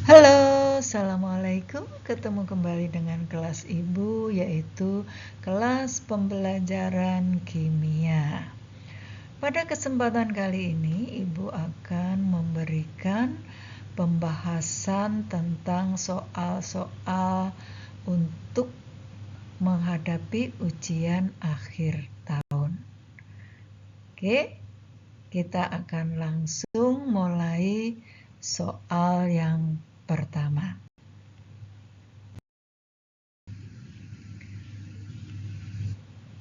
Halo, Assalamualaikum. Ketemu kembali dengan kelas Ibu, yaitu kelas pembelajaran kimia. Pada kesempatan kali ini, Ibu akan memberikan pembahasan tentang soal-soal untuk menghadapi ujian akhir tahun. Oke, kita akan langsung mulai soal yang pertama.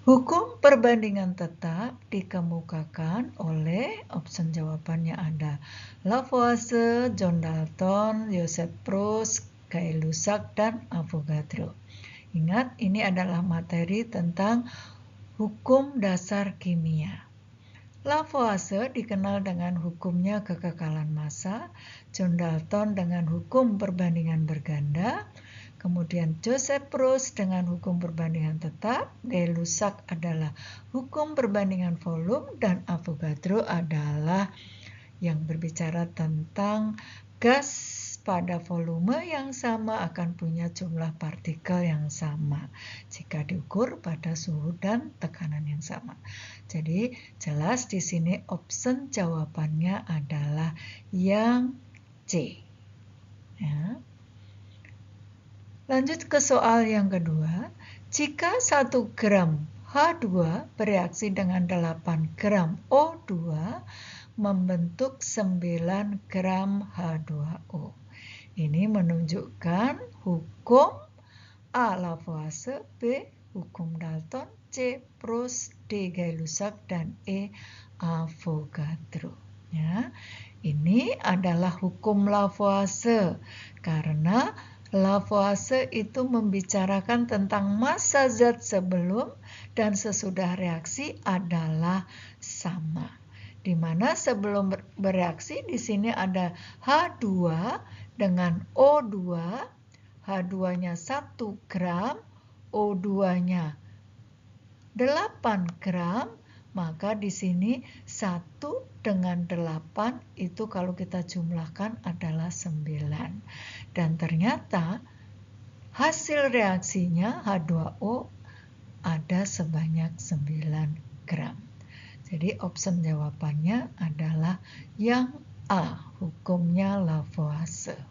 Hukum perbandingan tetap dikemukakan oleh opsi jawabannya ada Lavoisier, John Dalton, Joseph Proust, Gay-Lussac, dan Avogadro. Ingat, ini adalah materi tentang hukum dasar kimia. Lavoisier dikenal dengan hukumnya kekekalan massa, John Dalton dengan hukum perbandingan berganda, kemudian Joseph Proust dengan hukum perbandingan tetap, Gay-Lussac adalah hukum perbandingan volume, dan Avogadro adalah yang berbicara tentang gas pada volume yang sama akan punya jumlah partikel yang sama jika diukur pada suhu dan tekanan yang sama. Jadi jelas di sini opsi jawabannya adalah yang C. Ya. Lanjut ke soal yang kedua. Jika 1 gram H2 bereaksi dengan 8 gram O2 membentuk 9 gram H2O. Ini menunjukkan hukum A. Lavoisier, B. hukum Dalton, C. Proust, D. Gay-Lussac, dan E. Avogadro. Ya, ini adalah hukum Lavoisier karena Lavoisier itu membicarakan tentang massa zat sebelum dan sesudah reaksi adalah sama. Di mana sebelum bereaksi di sini ada H2 dengan O2, H2-nya 1 gram, O2-nya 8 gram, maka di sini 1 dengan 8 itu kalau kita jumlahkan adalah 9. Dan ternyata hasil reaksinya H2O ada sebanyak 9 gram. Jadi opsi jawabannya adalah yang A, hukumnya Lavoisier.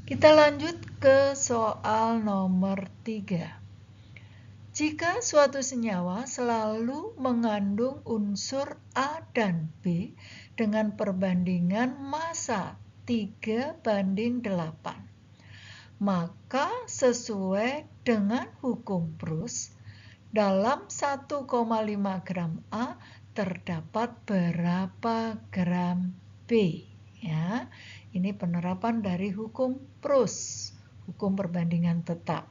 Kita lanjut ke soal nomor 3. Jika suatu senyawa selalu mengandung unsur A dan B dengan perbandingan massa 3:8, maka sesuai dengan hukum Proust, dalam 1,5 gram A terdapat berapa gram B? Ya, ini penerapan dari hukum Proust, hukum perbandingan tetap.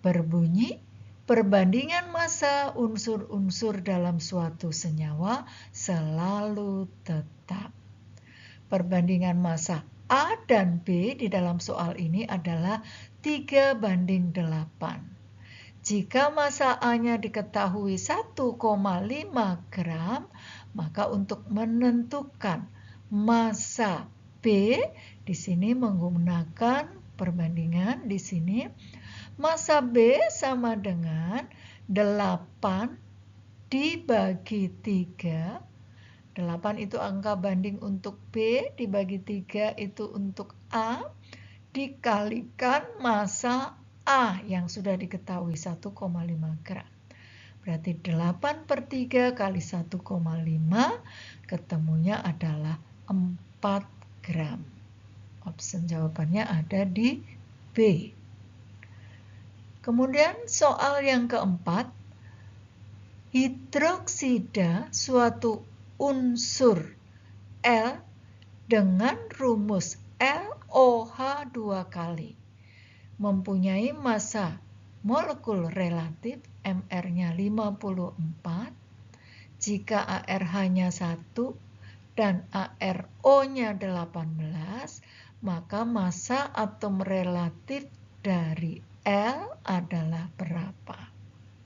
Berbunyi, perbandingan massa unsur-unsur dalam suatu senyawa selalu tetap. Perbandingan massa A dan B di dalam soal ini adalah 3:8. Jika massa A-nya diketahui 1,5 gram, maka untuk menentukan massa B di sini menggunakan perbandingan di sini massa B sama dengan 8 dibagi 3. 8 itu angka banding untuk B, dibagi 3 itu untuk A, dikalikan massa A yang sudah diketahui 1,5 gram. Berarti 8/3 kali 1,5 ketemunya adalah 4 gram. Opsi jawabannya ada di B. Kemudian soal yang keempat. Hidroksida suatu unsur L dengan rumus LOH 2 kali mempunyai massa molekul relatif MR-nya 54, jika ARH-nya 1 dan ARO-nya 18, maka massa atom relatif dari L adalah berapa?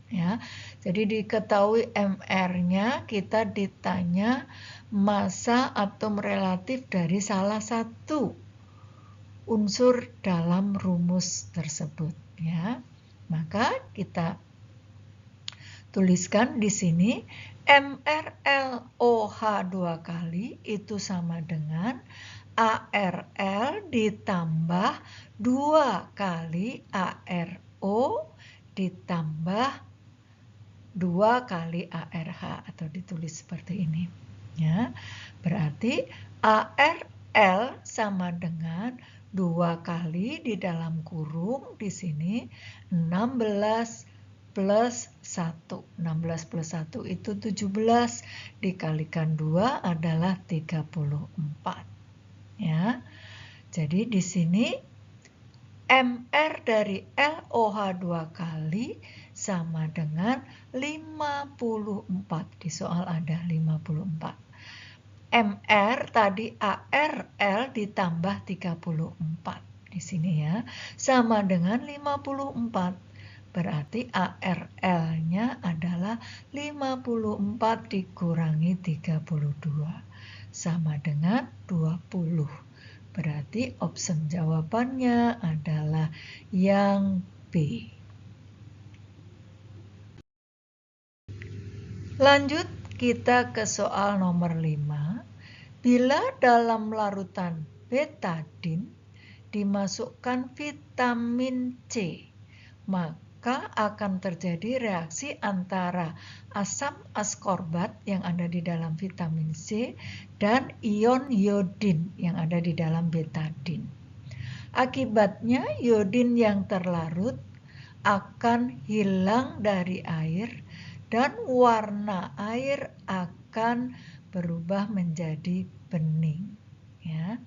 Ya, jadi diketahui MR-nya, kita ditanya massa atom relatif dari salah satu unsur dalam rumus tersebut. Ya, maka kita tuliskan di sini MrLOH 2 kali itu sama dengan ARL ditambah 2 kali ARO ditambah 2 kali ARH atau ditulis seperti ini. Ya, berarti ARL sama dengan 2 kali di dalam kurung di sini 16 plus 1. 16 plus 1 itu 17 dikalikan 2 adalah 34. Ya. Jadi di sini MR dari LOH 2 kali sama dengan 54. Di soal ada 54. MR tadi ARL ditambah 34. Di sini ya, sama dengan 54. Berarti ARL-nya adalah 54 dikurangi 32. Sama dengan 20. Berarti option jawabannya adalah yang B. Lanjut kita ke soal nomor 5. Bila dalam larutan betadin dimasukkan vitamin C, maka akan terjadi reaksi antara asam askorbat yang ada di dalam vitamin C dan ion iodin yang ada di dalam betadin. Akibatnya iodin yang terlarut akan hilang dari air dan warna air akan berubah menjadi bening. Ya.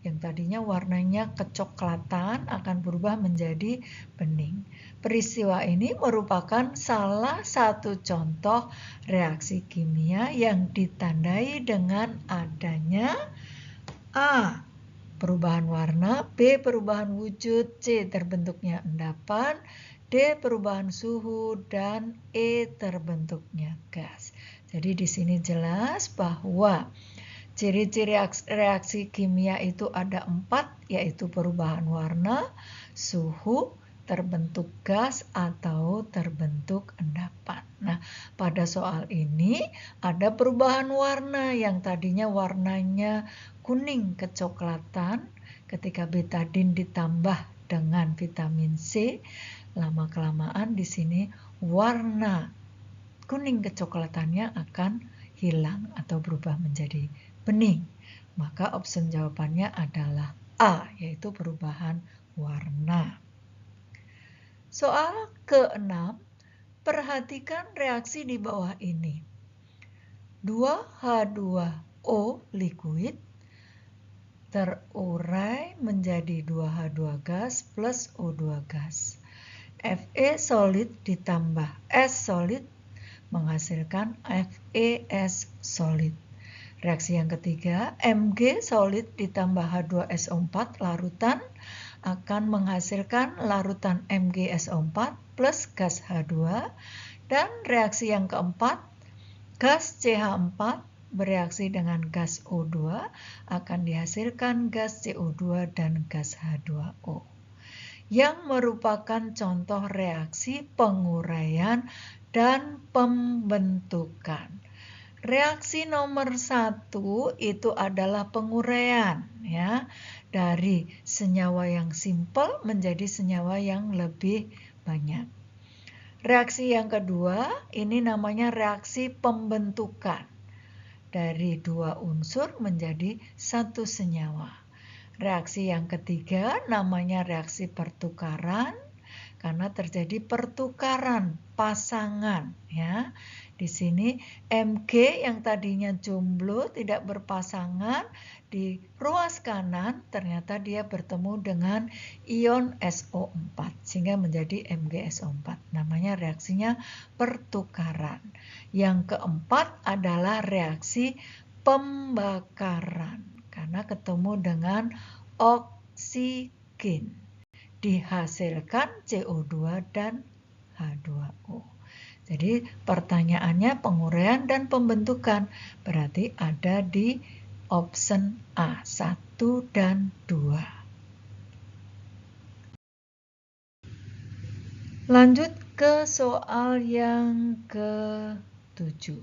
Yang tadinya warnanya kecoklatan akan berubah menjadi bening. Peristiwa ini merupakan salah satu contoh reaksi kimia yang ditandai dengan adanya A. Perubahan warna, B. Perubahan wujud, C. Terbentuknya endapan, D. Perubahan suhu, dan E. Terbentuknya gas. Jadi di sini jelas bahwa ciri-ciri reaksi kimia itu ada 4, yaitu perubahan warna, suhu, terbentuk gas, atau terbentuk endapan. Nah, pada soal ini ada perubahan warna yang tadinya warnanya kuning kecoklatan ketika betadin ditambah dengan vitamin C, lama-kelamaan di sini warna kuning kecoklatannya akan hilang atau berubah menjadi bening. Maka opsi jawabannya adalah A, yaitu perubahan warna. Soal ke-6, perhatikan reaksi di bawah ini. 2H2O liquid terurai menjadi 2H2 gas plus O2 gas. Fe solid ditambah S solid menghasilkan FeS solid. Reaksi yang ketiga, Mg solid ditambah H2SO4 larutan akan menghasilkan larutan MgSO4 plus gas H2. Dan reaksi yang keempat, gas CH4 bereaksi dengan gas O2 akan dihasilkan gas CO2 dan gas H2O. Yang merupakan contoh reaksi penguraian dan pembentukan. Reaksi nomor 1 itu adalah penguraian, ya, dari senyawa yang simpel menjadi senyawa yang lebih banyak. Reaksi yang kedua ini namanya reaksi pembentukan, dari 2 unsur menjadi 1 senyawa. Reaksi yang ketiga namanya reaksi pertukaran, karena terjadi pertukaran pasangan, ya. Di sini Mg yang tadinya jomblo tidak berpasangan di ruas kanan ternyata dia bertemu dengan ion SO4 sehingga menjadi MgSO4. Namanya reaksinya pertukaran. Yang keempat adalah reaksi pembakaran karena ketemu dengan oksigen. Dihasilkan CO2 dan H2O. Jadi pertanyaannya penguraian dan pembentukan. Berarti ada di option A, 1 dan 2. Lanjut ke soal yang ke-7.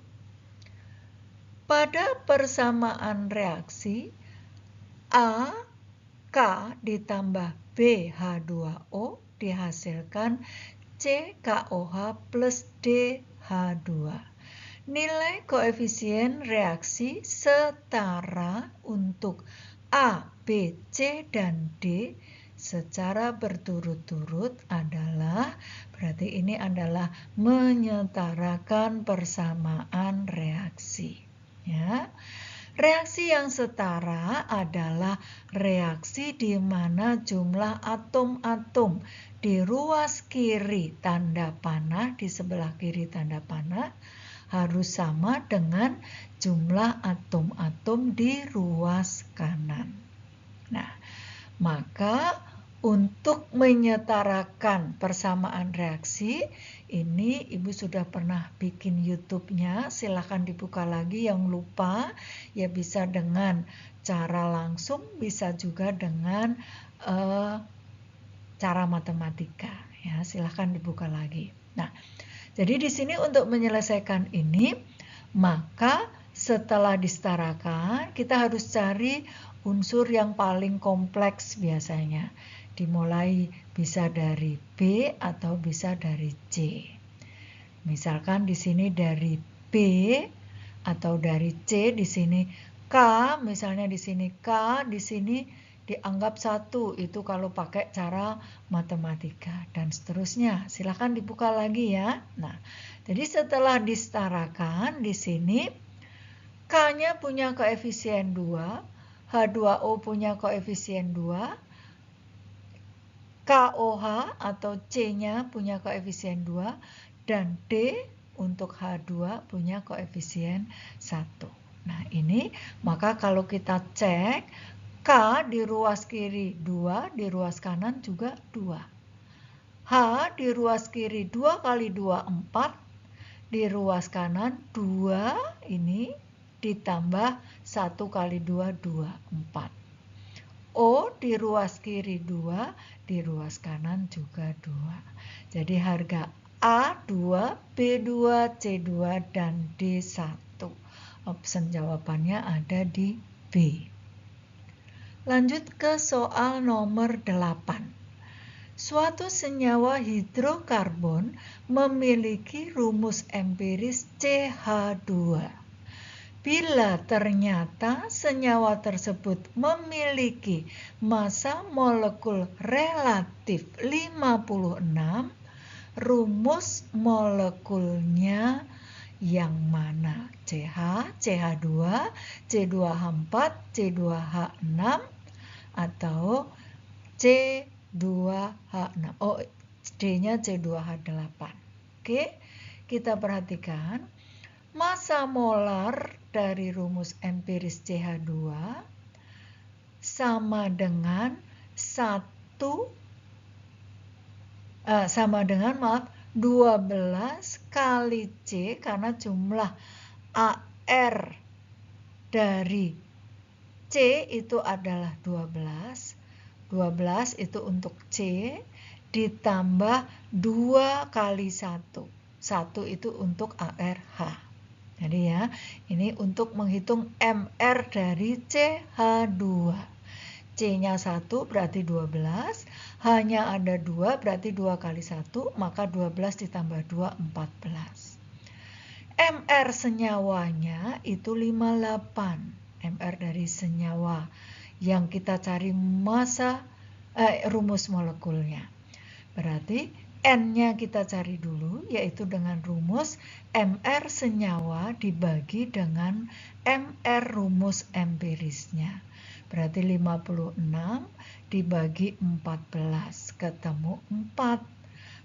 Pada persamaan reaksi A, K ditambah B, H2O dihasilkan CKOH plus DH2. Nilai koefisien reaksi setara untuk A, B, C, dan D secara berturut-turut adalah, berarti ini adalah menyetarakan persamaan reaksi. Ya. Reaksi yang setara adalah reaksi di mana jumlah atom-atom di ruas kiri tanda panah, di sebelah kiri tanda panah, harus sama dengan jumlah atom-atom di ruas kanan. Nah, maka untuk menyetarakan persamaan reaksi, ini Ibu sudah pernah bikin YouTube-nya, silahkan dibuka lagi yang lupa, ya bisa dengan cara langsung, bisa juga dengan cara matematika, ya silahkan dibuka lagi. Nah, jadi di sini untuk menyelesaikan ini, maka setelah disetarakan, kita harus cari unsur yang paling kompleks biasanya. Dimulai bisa dari B atau bisa dari C. Misalkan di sini dari B atau dari C, di sini K, misalnya di sini K, di sini dianggap 1, itu kalau pakai cara matematika dan seterusnya. Silakan dibuka lagi ya. Nah, jadi setelah disetarakan di sini K-nya punya koefisien 2, H2O punya koefisien 2, KOH atau C-nya punya koefisien 2, dan D untuk H2 punya koefisien 1. Nah, ini maka kalau kita cek, K di ruas kiri 2, di ruas kanan juga 2. H di ruas kiri 2 kali 2, 4. Di ruas kanan 2 ini ditambah 1 kali 2, 2, 4. O di ruas kiri 2, di ruas kanan juga 2. Jadi harga A 2, B 2, C 2, dan D 1. Opsi jawabannya ada di B. Lanjut ke soal nomor 8. Suatu senyawa hidrokarbon memiliki rumus empiris CH2. Bila ternyata senyawa tersebut memiliki massa molekul relatif 56, rumus molekulnya yang mana? CH, CH2, C2H4, C2H6, atau C2H6. Oh, D-nya C2H8. Oke, kita perhatikan. Massa molar dari rumus empiris CH2 sama dengan 12 kali C, karena jumlah AR dari C itu adalah 12. 12 itu untuk C ditambah 2 kali 1. 1 itu untuk ARH. Jadi ya, ini untuk menghitung MR dari CH2. C-nya 1 berarti 12, H-nya ada 2 berarti 2 kali 1, maka 12 ditambah 2, 14. MR senyawanya itu 58. MR dari senyawa yang kita cari rumus molekulnya. Berarti N-nya kita cari dulu, yaitu dengan rumus MR senyawa dibagi dengan MR rumus empirisnya. Berarti 56 dibagi 14, ketemu 4.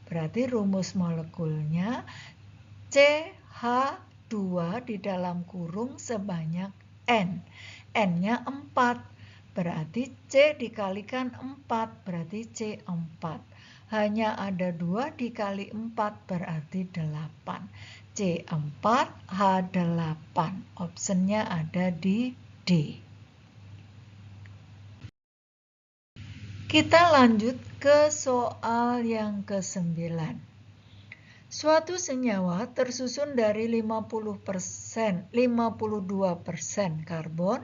Berarti rumus molekulnya CH2 di dalam kurung sebanyak N. N-nya 4. Berarti C dikalikan 4, berarti C4. hanya ada 2 dikali 4 berarti 8. C4, H8. Optionnya ada di D. Kita lanjut ke soal yang ke-9. Suatu senyawa tersusun dari 52% karbon,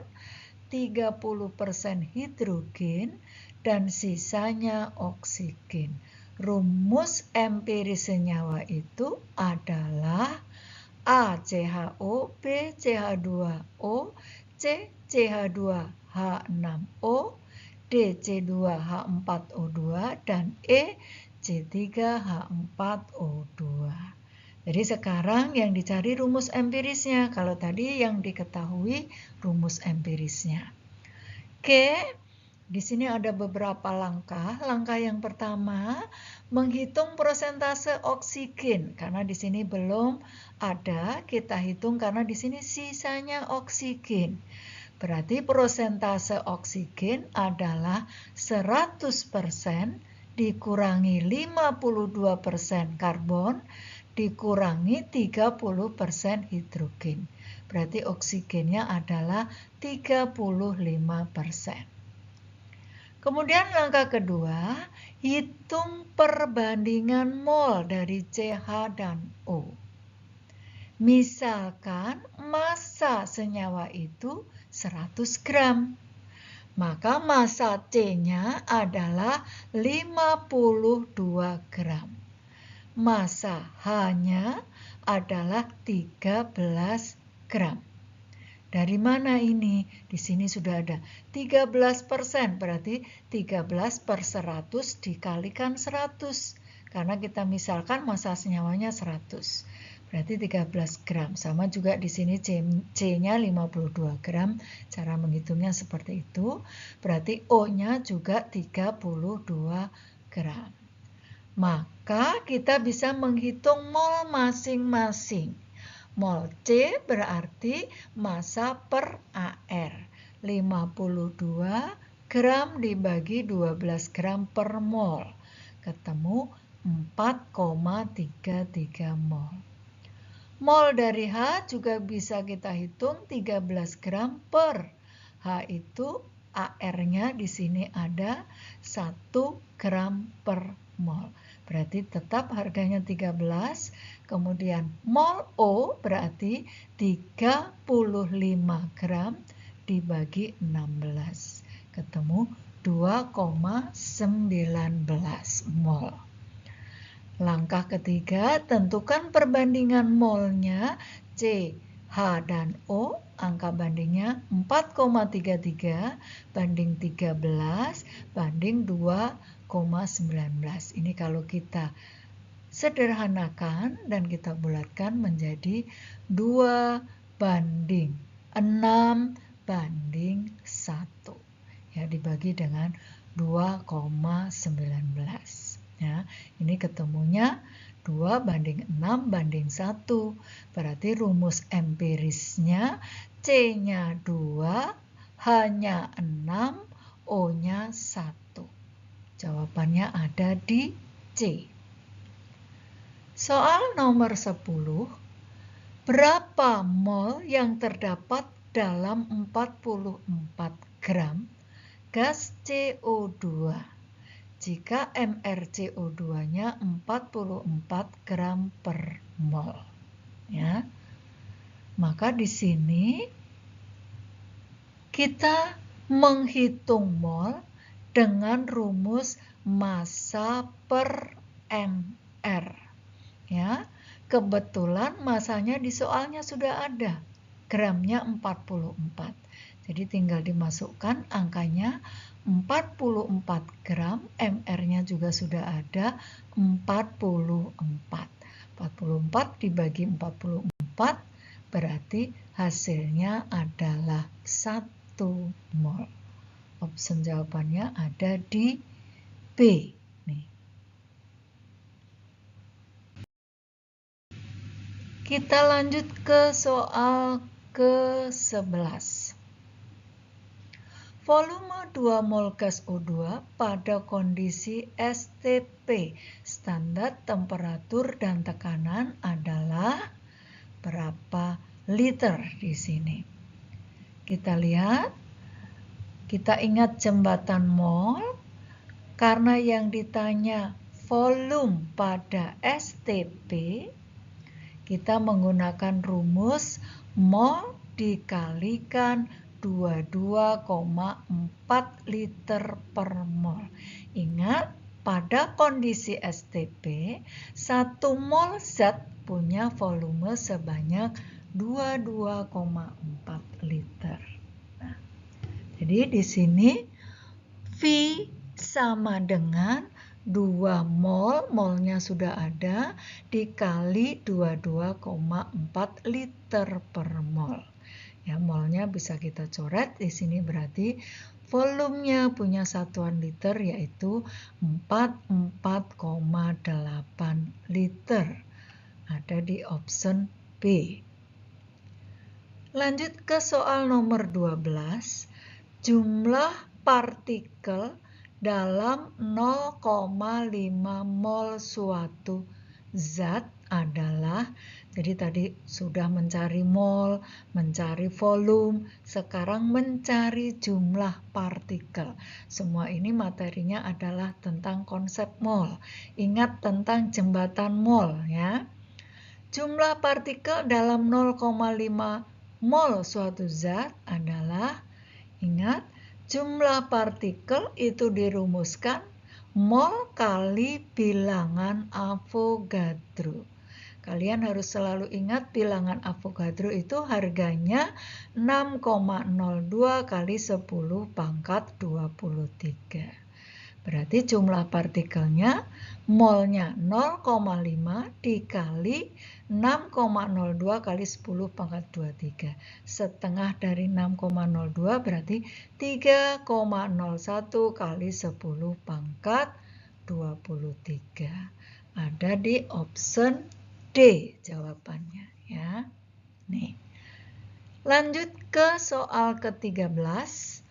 30% hidrogen, dan sisanya oksigen. Rumus empiris senyawa itu adalah A CHO, B CH2O, C CH2H6O, D C2H4O2, dan E C3H4O2. Jadi sekarang yang dicari rumus empirisnya. Kalau tadi yang diketahui rumus empirisnya. Oke, di sini ada beberapa langkah. Langkah yang pertama, menghitung persentase oksigen. Karena di sini belum ada, kita hitung karena di sini sisanya oksigen. Berarti persentase oksigen adalah 100% dikurangi 52% karbon dikurangi 30% hidrogen. Berarti oksigennya adalah 35%. Kemudian langkah kedua, hitung perbandingan mol dari CH dan O. Misalkan massa senyawa itu 100 gram. Maka massa C-nya adalah 52 gram. Massa H-nya adalah 13 gram. Dari mana ini? Di sini sudah ada 13%, berarti 13 per 100 dikalikan 100. Karena kita misalkan massa senyawanya 100. Berarti 13 gram. Sama juga di sini C-nya 52 gram. Cara menghitungnya seperti itu. Berarti O-nya juga 32 gram. Maka kita bisa menghitung mol masing-masing. Mol C berarti massa per AR. 52 gram dibagi 12 gram per mol. Ketemu 4,33 mol. Mol dari H juga bisa kita hitung 13 gram per. H itu AR-nya di sini ada 1 gram per mol. Berarti tetap harganya 13. Kemudian mol O berarti 35 gram dibagi 16. Ketemu 2,19 mol. Langkah ketiga, tentukan perbandingan molnya C, H, dan O. Angka bandingnya 4,33 banding 13 banding 2,19. Ini kalau kita sederhanakan dan kita bulatkan menjadi 2 banding 6 banding 1. Ya, dibagi dengan 2,19. Ya, ini ketemunya 2 banding 6 banding 1. Berarti rumus empirisnya C-nya 2, H-nya 6, O-nya 1. Jawabannya ada di C. Soal nomor 10. Berapa mol yang terdapat dalam 44 gram gas CO2 jika MrCO2-nya 44 gram per mol? Ya. Maka di sini kita menghitung mol dengan rumus massa per mR. Ya, kebetulan masanya di soalnya sudah ada. Gramnya 44. Jadi tinggal dimasukkan angkanya 44 gram, MR-nya juga sudah ada 44. 44 dibagi 44 berarti hasilnya adalah 1 mol. Opsi jawabannya ada di B. Nih. Kita lanjut ke soal ke-11. Volume 2 mol gas O2 pada kondisi STP, standar temperatur dan tekanan adalah berapa liter di sini? Kita lihat, kita ingat jembatan mol, karena yang ditanya volume pada STP, kita menggunakan rumus mol dikalikan 22,4 liter per mol. Ingat, pada kondisi STP, 1 mol zat punya volume sebanyak 22,4 liter. Nah, jadi di sini V sama dengan 2 mol, molnya sudah ada, dikali 22,4 liter per mol. Ya, molnya bisa kita coret di sini, berarti volumenya punya satuan liter yaitu 44,8 liter. Ada di option B. Lanjut ke soal nomor 12. Jumlah partikel dalam 0,5 mol suatu zat adalah, jadi tadi sudah mencari mol, mencari volume, sekarang mencari jumlah partikel. Semua ini materinya adalah tentang konsep mol. Ingat tentang jembatan mol ya. Jumlah partikel dalam 0,5 mol suatu zat adalah, ingat, jumlah partikel itu dirumuskan mol kali bilangan Avogadro. Kalian harus selalu ingat bilangan Avogadro itu harganya 6,02 kali 10 pangkat 23. Berarti jumlah partikelnya molnya 0,5 dikali 6,02 kali 10 pangkat 23. Setengah dari 6,02 berarti 3,01 kali 10 pangkat 23. Ada di option D jawabannya ya. Nih. Lanjut ke soal ke-13.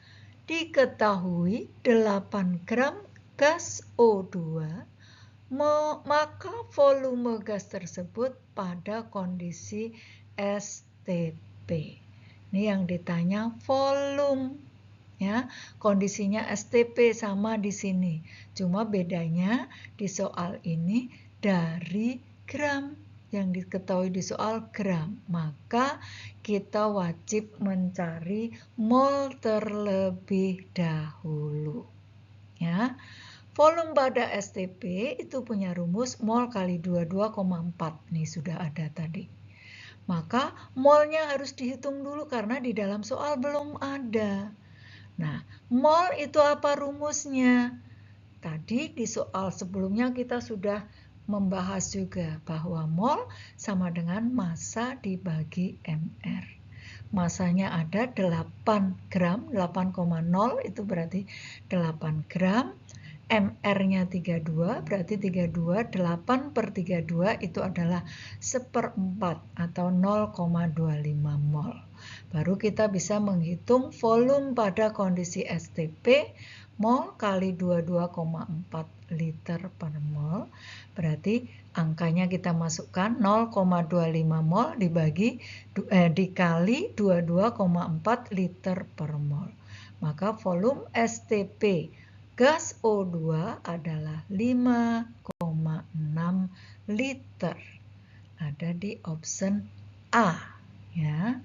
Diketahui 8 gram gas O2, maka volume gas tersebut pada kondisi STP. Ini yang ditanya volume ya. Kondisinya STP sama di sini. Cuma bedanya di soal ini dari gram. Yang diketahui di soal gram, maka kita wajib mencari mol terlebih dahulu. Ya, volume pada STP itu punya rumus mol kali 22,4. Nih sudah ada tadi. Maka molnya harus dihitung dulu karena di dalam soal belum ada. Nah, mol itu apa rumusnya? Tadi di soal sebelumnya kita sudah membahas juga bahwa mol sama dengan massa dibagi mr. Masanya ada 8 gram, 8,0 itu berarti 8 gram. MR-nya 32, berarti 32, 8 per 32 itu adalah 1/4 atau 0,25 mol. Baru kita bisa menghitung volume pada kondisi STP, mol kali 22,4 liter per mol. Berarti angkanya kita masukkan 0,25 mol dikali 22,4 liter per mol. Maka volume STP gas O2 adalah 5,6 liter. Ada di option A ya.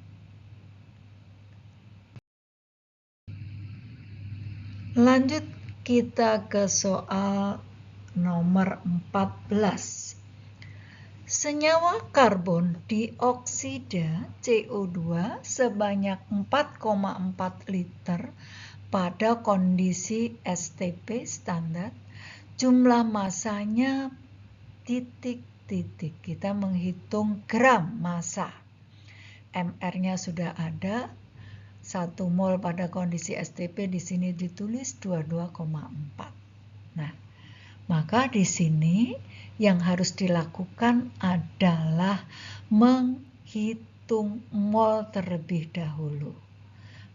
Lanjut kita ke soal nomor 14. Senyawa karbon dioksida CO2 sebanyak 4,4 liter pada kondisi STP standar, jumlah masanya titik-titik. Kita menghitung gram massa. MR-nya sudah ada. 1 mol pada kondisi STP di sini ditulis 22,4. Nah, maka di sini yang harus dilakukan adalah menghitung mol terlebih dahulu.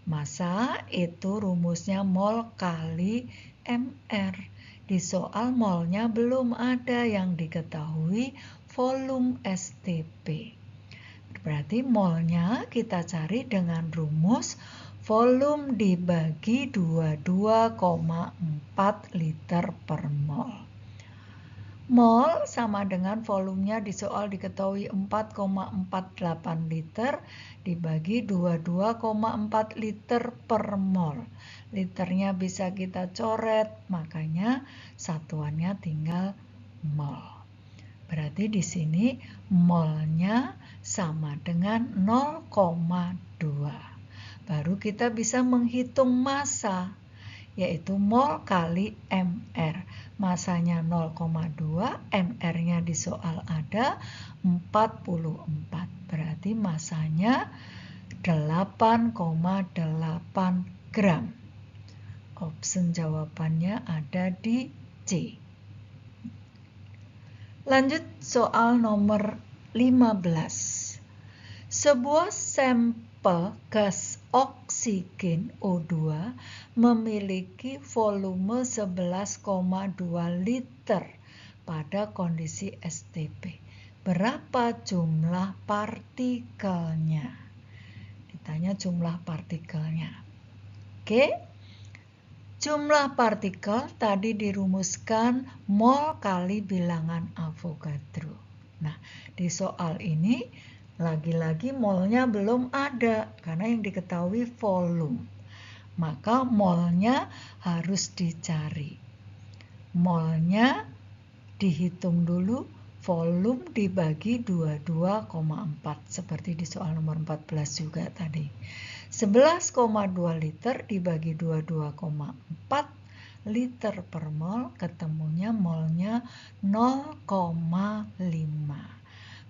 Massa itu rumusnya mol kali mR. Di soal molnya belum ada, yang diketahui volume STP. Berarti molnya kita cari dengan rumus volume dibagi 22,4 liter per mol. Mol sama dengan volumenya di soal diketahui 4,48 liter dibagi 22,4 liter per mol. Liternya bisa kita coret, makanya satuannya tinggal mol. Berarti di sini molnya sama dengan 0,2. Baru kita bisa menghitung massa, yaitu mol kali mR. Massanya 0,2, mR-nya di soal ada 44. Berarti massanya 8,8 gram. Option jawabannya ada di C. Lanjut soal nomor 15. Sebuah sampel gas oksigen O2 memiliki volume 11,2 liter pada kondisi STP. Berapa jumlah partikelnya? Ditanya jumlah partikelnya. Oke. Jumlah partikel tadi dirumuskan mol kali bilangan Avogadro. Nah, di soal ini lagi-lagi molnya belum ada karena yang diketahui volume. Maka molnya harus dicari. Molnya dihitung dulu, volume dibagi 22,4 seperti di soal nomor 14 juga tadi. 11,2 liter dibagi 22,4 liter per mol, ketemunya molnya 0,5.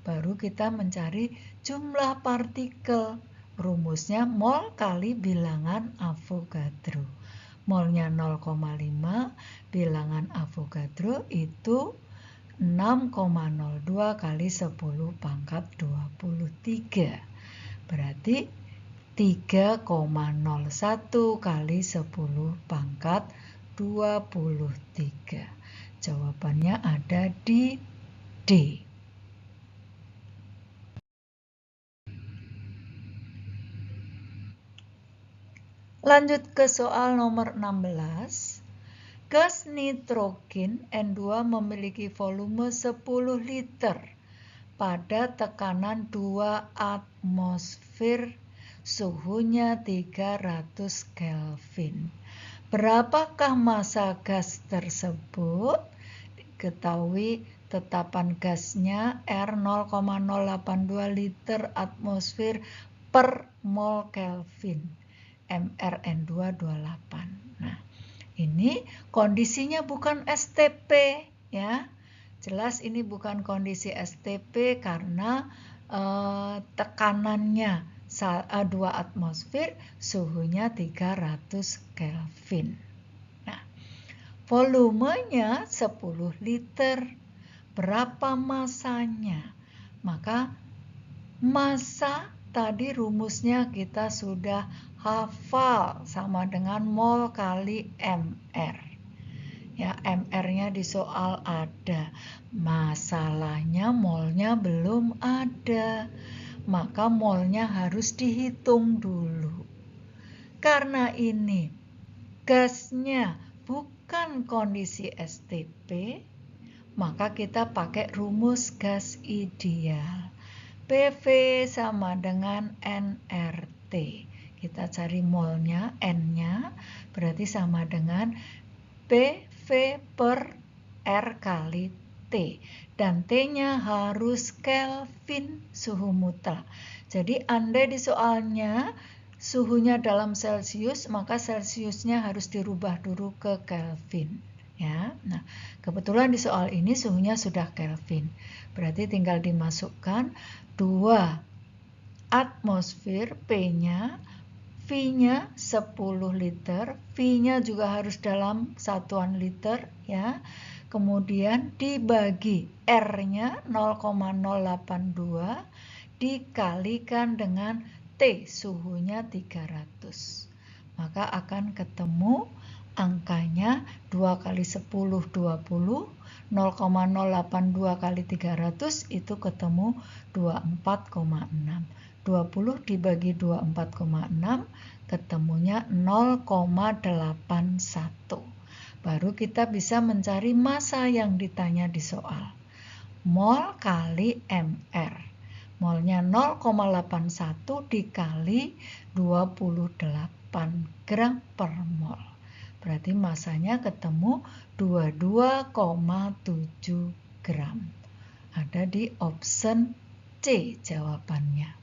Baru kita mencari jumlah partikel. Rumusnya mol kali bilangan Avogadro. Molnya 0,5, bilangan Avogadro itu 6,02 kali 10 pangkat 23. Berarti 3,01 kali 10 pangkat 23. Jawabannya ada di D. Lanjut ke soal nomor 16. Gas nitrogen N2 memiliki volume 10 liter pada tekanan 2 atmosfer, suhunya 300 Kelvin. Berapakah massa gas tersebut? Diketahui tetapan gasnya R 0,082 liter atmosfer per mol Kelvin. MrN2 28. Nah, ini kondisinya bukan STP ya. Jelas ini bukan kondisi STP karena tekanannya 2 atmosfer, suhunya 300 Kelvin. Nah, volumenya 10 liter. Berapa massanya? Maka massa tadi rumusnya kita sudah hafal, sama dengan mol kali mR. Ya, mR-nya di soal ada. Masalahnya molnya belum ada. Maka molnya harus dihitung dulu. Karena ini gasnya bukan kondisi STP, maka kita pakai rumus gas ideal. PV sama dengan nRT. Kita cari molnya, N-nya, berarti sama dengan PV per R kali T. Dan T-nya harus Kelvin, suhu mutlak. Jadi andai di soalnya suhunya dalam Celcius, maka Celciusnya harus dirubah dulu ke Kelvin. Ya, nah kebetulan di soal ini suhunya sudah Kelvin. Berarti tinggal dimasukkan 2 atmosfer, P-nya, V-nya 10 liter, V-nya juga harus dalam satuan liter ya. Kemudian dibagi R-nya 0,082 dikalikan dengan T suhunya 300. Maka akan ketemu angkanya 2 kali 10 20, 0,082 kali 300 itu ketemu 24,6. 20 dibagi 24,6 ketemunya 0,81. Baru kita bisa mencari massa yang ditanya di soal. Mol kali mR. Molnya 0,81 dikali 28 gram per mol. Berarti massanya ketemu 22,7 gram. Ada di option C jawabannya.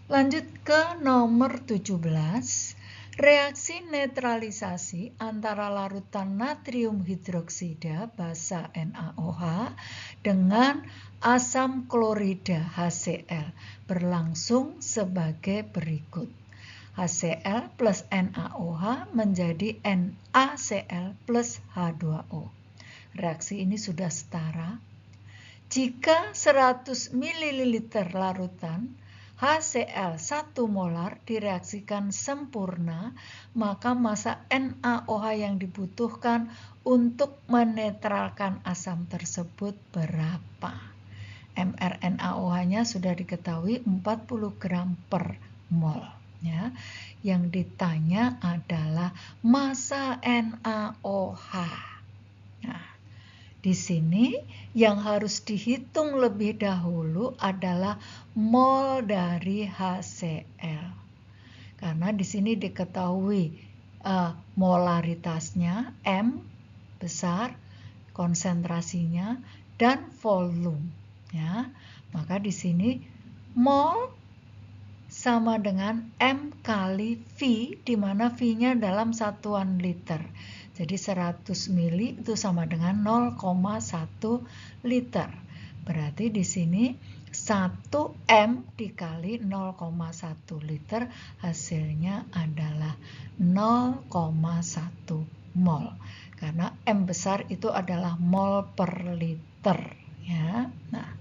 Lanjut ke nomor 17. Reaksi netralisasi antara larutan natrium hidroksida basa NaOH dengan asam klorida HCl berlangsung sebagai berikut. HCl plus NaOH menjadi NaCl plus H2O. Reaksi ini sudah setara. Jika 100 ml larutan HCl 1 molar direaksikan sempurna, maka massa NaOH yang dibutuhkan untuk menetralkan asam tersebut berapa? mRNaOH-nya sudah diketahui 40 gram per mol. Ya. Yang ditanya adalah massa NaOH. Nah, di sini yang harus dihitung lebih dahulu adalah mol dari HCl. Karena di sini diketahui molaritasnya M besar, konsentrasinya dan volume. Ya, maka di sini mol sama dengan M kali V, di mana V-nya dalam satuan liter. Jadi 100 mili itu sama dengan 0,1 liter. Berarti di sini 1 M dikali 0,1 liter hasilnya adalah 0,1 mol. Karena M besar itu adalah mol per liter. Ya. Nah,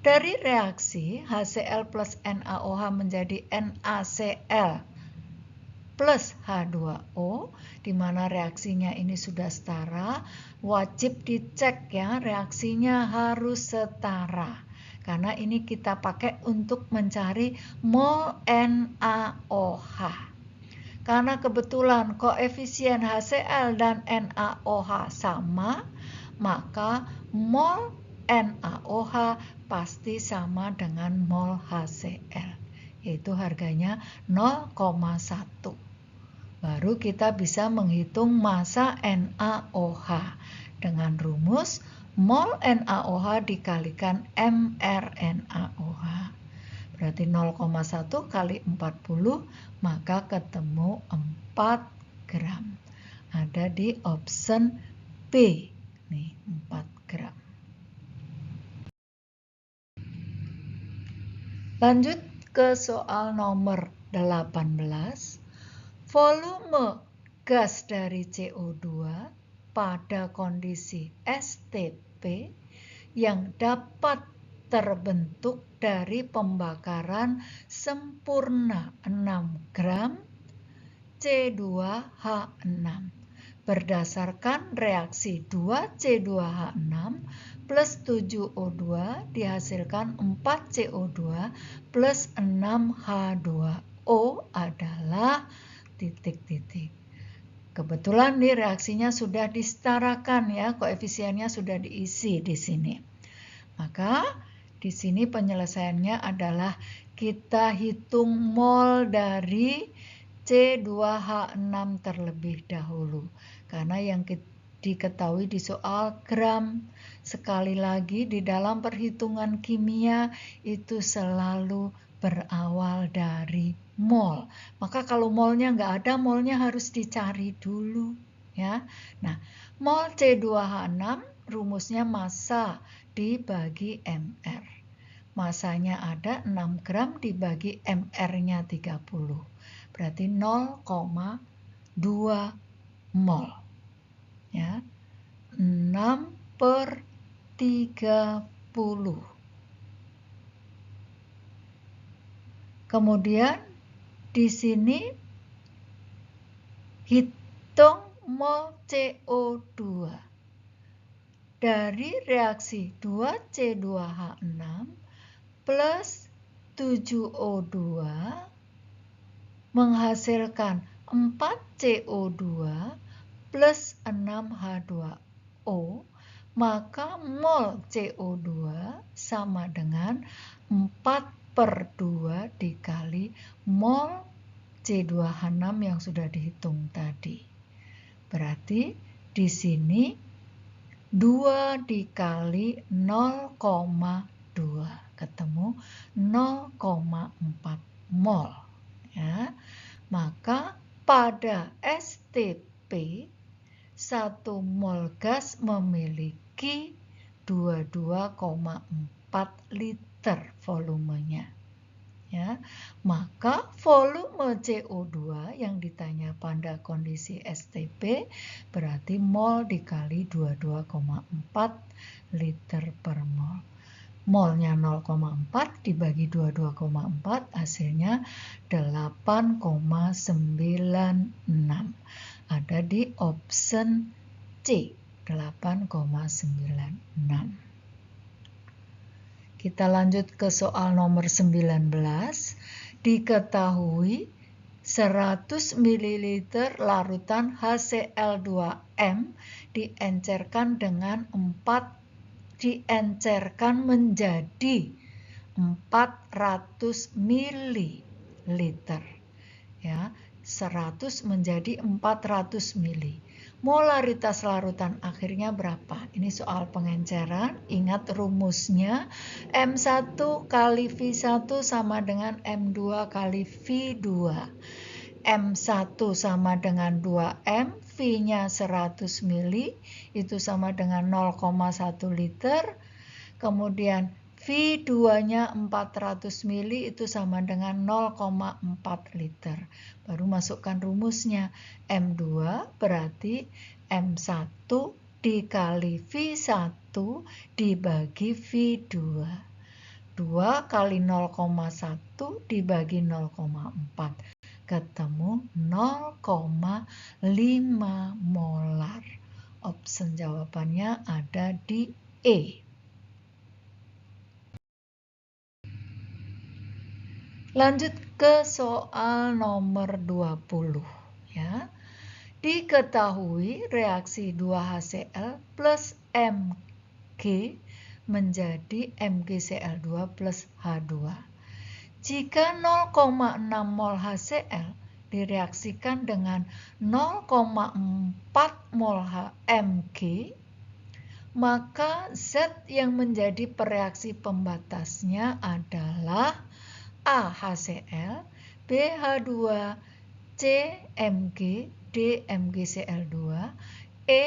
dari reaksi HCl plus NaOH menjadi NaCl plus H2O, di mana reaksinya ini sudah setara, wajib dicek ya, reaksinya harus setara. Karena ini kita pakai untuk mencari mol NaOH. Karena kebetulan koefisien HCl dan NaOH sama, maka mol NaOH pasti sama dengan mol HCl, yaitu harganya 0,1. Baru kita bisa menghitung massa NaOH dengan rumus mol NaOH dikalikan mRNaOH. Berarti 0,1 kali 40, maka ketemu 4 gram. Ada di option B. Nih, 4 gram. Lanjut ke soal nomor 18. Volume gas dari CO2 pada kondisi STP yang dapat terbentuk dari pembakaran sempurna 6 gram C2H6 berdasarkan reaksi 2C2H6 plus 7O2 dihasilkan 4CO2 plus 6H2O adalah titik-titik. Kebetulan nih reaksinya sudah disetarakan ya, koefisiennya sudah diisi di sini. Maka di sini penyelesaiannya adalah kita hitung mol dari C2H6 terlebih dahulu. Karena yang diketahui di soal gram. Sekali lagi di dalam perhitungan kimia itu selalu berawal dari mol. Maka kalau molnya nggak ada, molnya harus dicari dulu. Ya. Nah, mol C2H6 rumusnya massa dibagi mR. Massanya ada 6 gram dibagi mR-nya 30. Berarti 0,2 mol. Ya. 6/30. Kemudian di sini hitung mol CO2 dari reaksi 2C2H6 plus 7O2 menghasilkan 4CO2 plus 6H2O, maka mol CO2 sama dengan 4/2 dikali mol C2H6 yang sudah dihitung tadi. Berarti di sini 2 dikali 0,2 ketemu 0,4 mol. Ya. Maka pada STP 1 mol gas memiliki 22,4 liter volumenya. Ya, maka volume CO2 yang ditanya pada kondisi STP berarti mol dikali 22,4 liter per mol. Molnya 0,4 dibagi 22,4 hasilnya 8,96. Ada di option C, 8,96. Kita lanjut ke soal nomor 19. Diketahui 100 ml larutan HCl2M diencerkan menjadi 400 ml. Ya, 100 menjadi 400 ml. Molaritas larutan akhirnya berapa? Ini soal pengenceran. Ingat rumusnya, M1 kali V1 sama dengan M2 kali V2. M1 sama dengan 2M, V-nya 100 ml, itu sama dengan 0,1 liter. Kemudian V2-nya 400 ml, itu sama dengan 0,4 liter. Baru masukkan rumusnya. M2 berarti M1 dikali V1 dibagi V2. 2 kali 0,1 dibagi 0,4. Ketemu 0,5 molar. Option jawabannya ada di E. Lanjut ke soal nomor 20 ya. Diketahui reaksi 2HCl plus Mg menjadi MgCl2 plus H2. Jika 0,6 mol HCl direaksikan dengan 0,4 mol Mg, maka zat yang menjadi pereaksi pembatasnya adalah A. HCl, B. H2, C. Mg, D. MgCl2, E.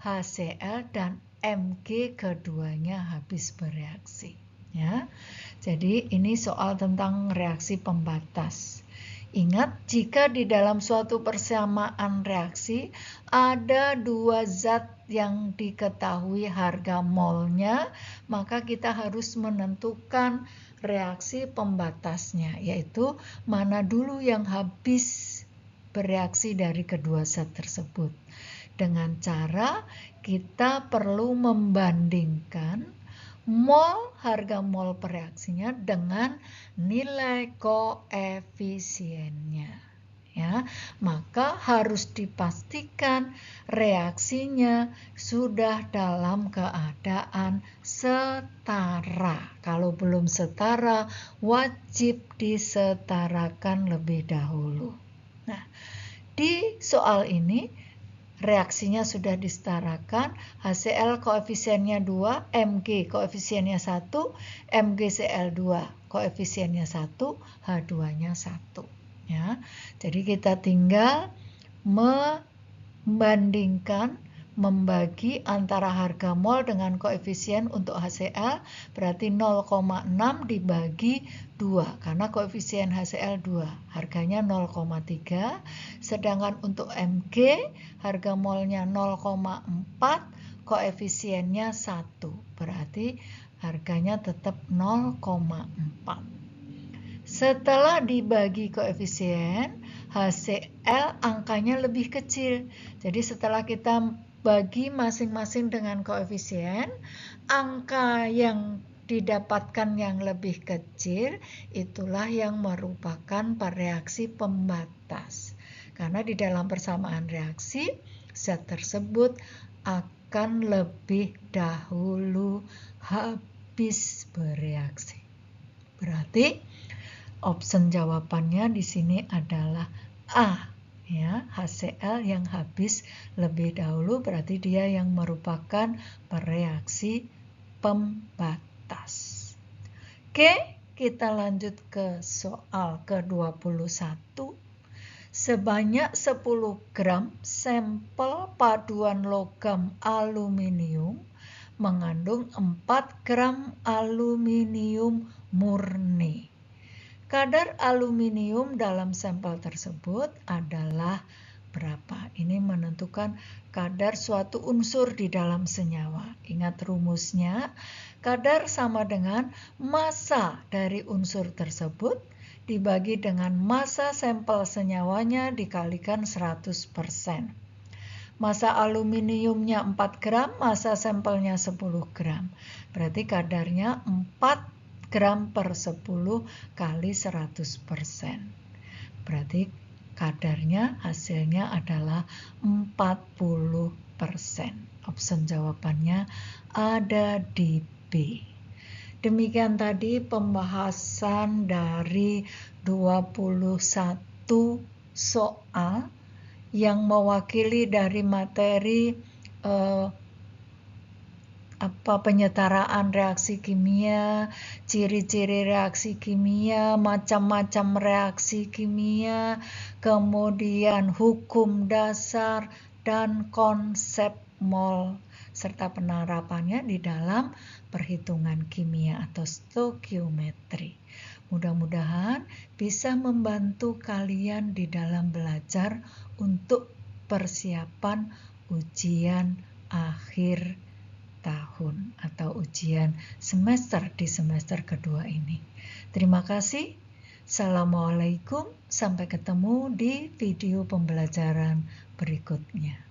HCl, dan Mg keduanya habis bereaksi. Ya, jadi ini soal tentang reaksi pembatas. Ingat, jika di dalam suatu persamaan reaksi ada dua zat yang diketahui harga molnya, maka kita harus menentukan reaksi pembatasnya, yaitu mana dulu yang habis bereaksi dari kedua zat tersebut. Dengan cara kita perlu membandingkan harga mol pereaksinya dengan nilai koefisiennya. Ya, maka harus dipastikan reaksinya sudah dalam keadaan setara. Kalau belum setara, wajib disetarakan lebih dahulu. Nah, di soal ini reaksinya sudah disetarakan, HCl koefisiennya 2, Mg koefisiennya 1, MgCl2 koefisiennya 1, H2-nya 1. Ya, jadi kita tinggal membagi antara harga mol dengan koefisien untuk HCl, berarti 0,6 dibagi 2, karena koefisien HCl 2, harganya 0,3, sedangkan untuk Mg, harga molnya 0,4, koefisiennya 1, berarti harganya tetap 0,4. Setelah dibagi koefisien, HCl angkanya lebih kecil. Jadi setelah kita bagi masing-masing dengan koefisien, angka yang didapatkan yang lebih kecil itulah yang merupakan reaksi pembatas. Karena di dalam persamaan reaksi, zat tersebut akan lebih dahulu habis bereaksi. Berarti option jawabannya di sini adalah A, ya, HCl yang habis lebih dahulu berarti dia yang merupakan reaksi pembatas. Oke, kita lanjut ke soal ke-21. Sebanyak 10 gram sampel paduan logam aluminium mengandung 4 gram aluminium murni. Kadar aluminium dalam sampel tersebut adalah berapa? Ini menentukan kadar suatu unsur di dalam senyawa. Ingat rumusnya, kadar sama dengan massa dari unsur tersebut dibagi dengan massa sampel senyawanya dikalikan 100%. Massa aluminiumnya 4 gram, massa sampelnya 10 gram. Berarti kadarnya 4 gram per 10 kali 100%. Berarti kadarnya hasilnya adalah 40%. Opsi jawabannya ada di B. Demikian tadi pembahasan dari 21 soal yang mewakili dari materi penyetaraan reaksi kimia, ciri-ciri reaksi kimia, macam-macam reaksi kimia, kemudian hukum dasar dan konsep mol serta penerapannya di dalam perhitungan kimia atau stoikiometri. Mudah-mudahan bisa membantu kalian di dalam belajar untuk persiapan ujian akhir tahun atau ujian semester di semester kedua ini. Terima kasih. Assalamualaikum. Sampai ketemu di video pembelajaran berikutnya.